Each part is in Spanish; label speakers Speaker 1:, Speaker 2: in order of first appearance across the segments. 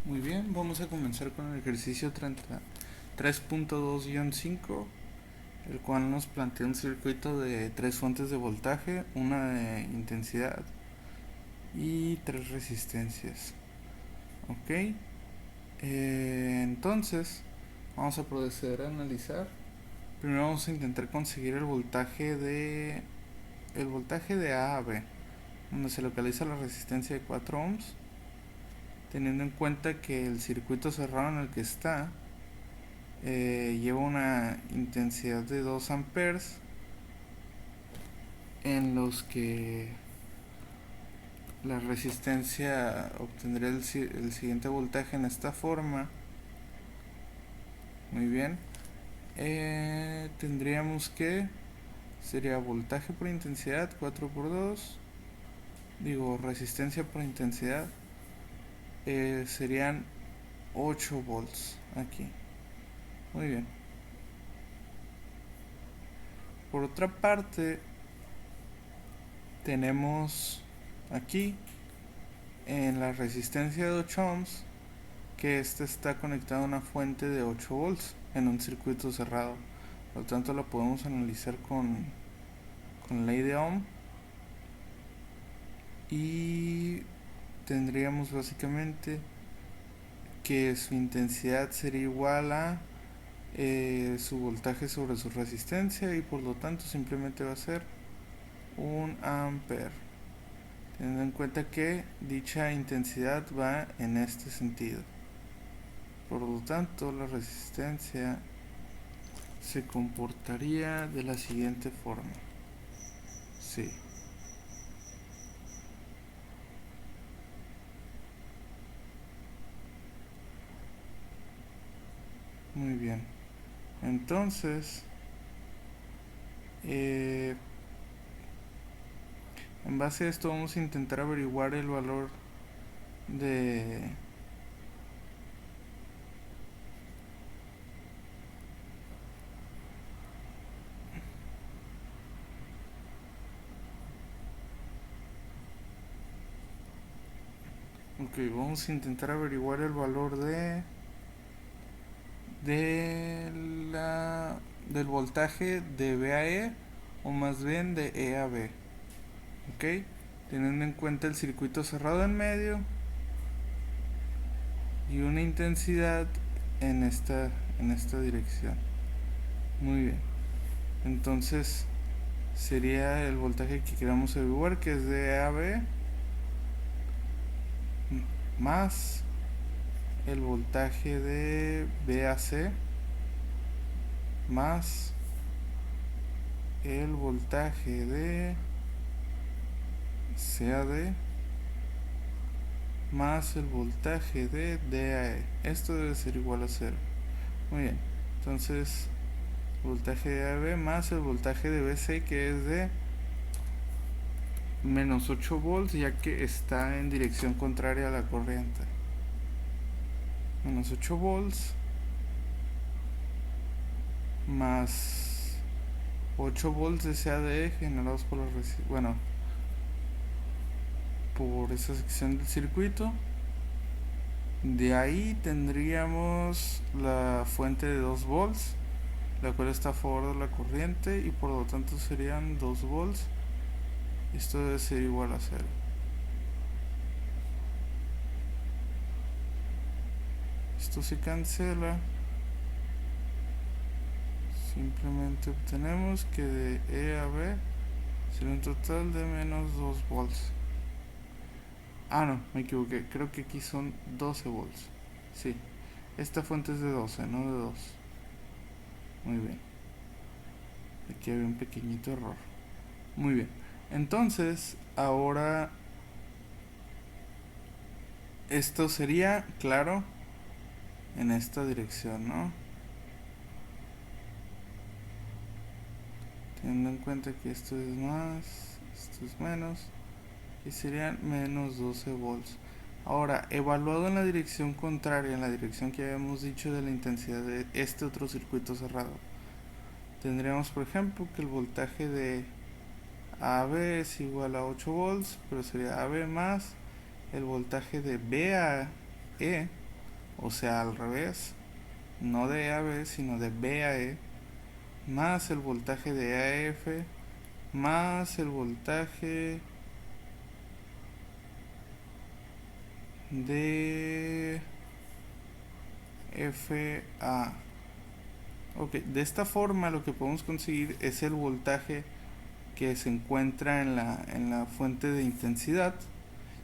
Speaker 1: Muy bien, vamos a comenzar con el ejercicio 3.2-5, el cual nos plantea un circuito de tres fuentes de voltaje, una de intensidad y tres resistencias. Ok, entonces vamos a proceder a analizar. Primero vamos a intentar conseguir el voltaje de A a B, donde se localiza la resistencia de 4 ohms, teniendo en cuenta que el circuito cerrado en el que está lleva una intensidad de 2 amperes, en los que la resistencia obtendría el siguiente voltaje en esta forma. Muy bien, tendríamos que sería voltaje por intensidad 4 por 2, digo resistencia por intensidad, serían 8 volts aquí. Muy bien, por otra parte tenemos aquí en la resistencia de 8 ohms que este está conectado a una fuente de 8 volts en un circuito cerrado. Por lo tanto, lo podemos analizar con ley de Ohm, y tendríamos básicamente que su intensidad sería igual a su voltaje sobre su resistencia, y por lo tanto simplemente va a ser 1 ampere, teniendo en cuenta que dicha intensidad va en este sentido. Por lo tanto, la resistencia se comportaría de la siguiente forma. Sí, muy bien. Entonces, eh, en base a esto vamos a intentar averiguar el valor de... Ok, vamos a intentar averiguar el valor de del voltaje de B a E, o más bien de E a B. Ok, teniendo en cuenta el circuito cerrado en medio y una intensidad en esta dirección. Muy bien, entonces sería el voltaje que queramos averiguar, que es de A a B, más el voltaje de B a C, más el voltaje de C a D, más el voltaje de D a E. Esto debe ser igual a 0. Muy bien, entonces voltaje de AB más el voltaje de BC, que es de menos 8 volts, ya que está en dirección contraria a la corriente. Menos 8 volts más 8 volts de CADE generados por esa sección del circuito. De ahí tendríamos la fuente de 2 volts, la cual está a favor de la corriente, y por lo tanto serían 2 volts. Esto debe ser igual a 0. Esto se cancela. Simplemente obtenemos que de E a B sería un total de menos 2 volts. Ah, no, me equivoqué. Creo que aquí son 12 volts. Sí, esta fuente es de 12, no de 2. Muy bien. Aquí había un pequeñito error. Muy bien. Entonces, ahora esto sería, claro, en esta dirección, ¿no? Teniendo en cuenta que esto es más, esto es menos, y serían menos 12 volts. Ahora, evaluado en la dirección contraria, en la dirección que habíamos dicho de la intensidad de este otro circuito cerrado, tendríamos, por ejemplo, que el voltaje de AB es igual a 8 volts, pero sería AB más el voltaje de B a E, o sea al revés, no de E a B sino de B a E, más el voltaje de E a F, más el voltaje de FA. Ok, de esta forma lo que podemos conseguir es el voltaje que se encuentra en la fuente de intensidad,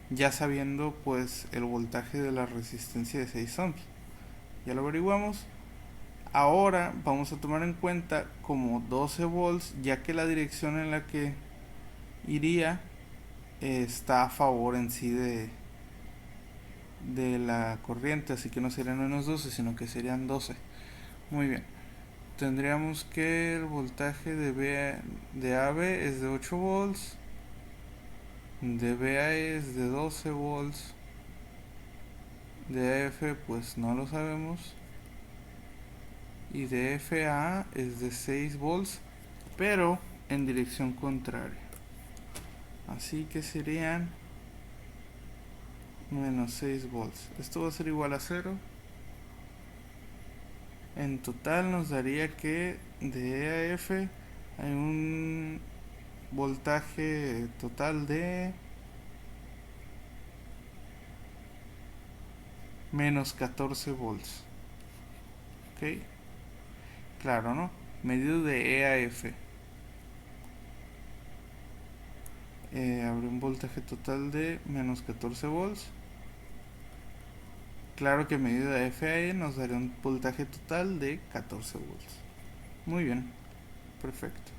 Speaker 1: ya sabiendo pues el voltaje de la resistencia de 6 ohms. Ya lo averiguamos. Ahora vamos a tomar en cuenta como 12 volts, ya que la dirección en la que iría está a favor en sí de la corriente, así que no serían menos 12 sino que serían 12. Muy bien, tendríamos que el voltaje de AB es de 8 volts, de BA es de 12 volts, de AF pues no lo sabemos, y de FA es de 6 volts, pero en dirección contraria. Así que serían menos 6 volts. Esto va a ser igual a 0. En total nos daría que de E a F hay un voltaje total de menos 14 volts. ¿Ok? Claro, ¿no? Medido de E a F. Habrá un voltaje total de menos 14 volts. Claro que medido de F a E nos daría un voltaje total de 14 volts. Muy bien, perfecto.